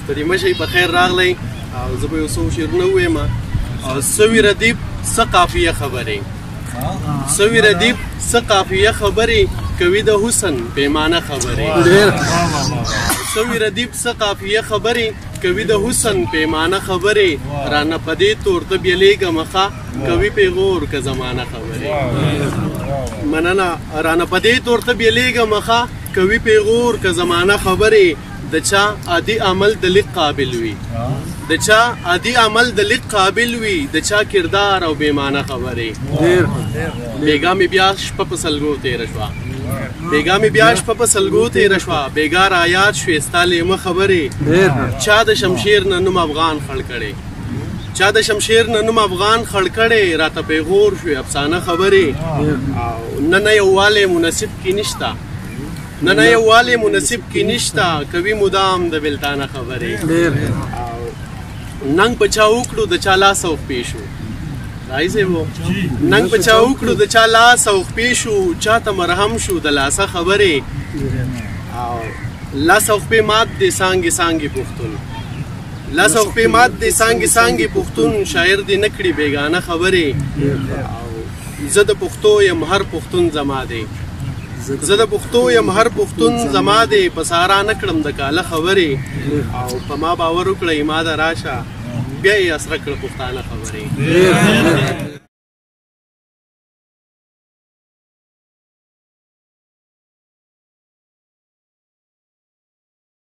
ستړي مشئ په خیر راغلی او زه به یو څو شعرونه ووایم. سوي ردیف څه قافیه خبرې، سوي ردیف څه قافیه خبرې، کوي د حسن پیمانه خبرې. سوي ردیف څه قافیه خبرې، کوي د حسن پیمانه خبرې. رانه پدې تورته بیلیږه مخه، کوي پیغور که زمانه خبرې. مننه. رانه پدې تورته بیلیږه مخه، کوي پیغور که زمانه خبرې. د چا عادي عمل د لیک قابل وي، د چا عادي عمل د لیک قابل وي، د چا کردار او بیمانه خبرې. بیګا مې بیا شپه په سلګو تېره شوه، بیګا مې بیا شپه په سلګو تېره شوه، بیګا رایاد شوې ستا لیمه خبرې. چا د شمشیر نه نوم افغان خړ کړی، چا د شمشیر نه نوم افغان خړ کړی. راته پیغور شوې افسانه خبرې. نه نه یووالی مناسب کې نشته، نه نه یووالی مناسب کې نشته، کوي مدام د بلتانه خبرې. ننګ په چا وکړو د چا لاس او خپې شو، راځئ وو ننګ په چا وکړو د چا لاس او خپې شو، چاته مرهم شو د لاسه خبرې. لاس او خپې مات دې سانګې سانګې پښتون، لاس او خپې مات دې سانګې سانګې پښتون. شاعر دې نه کړي بیګانه خبرې. زه د پښتو یم هر پښتون زما دی، زه د پښتو یم هر پښتون زما دی. په سارا نه کړم د کاله خبرې، او په ما باور وکړئ ما د راشه، بیا یې اسره کړه پښتانه خبرې.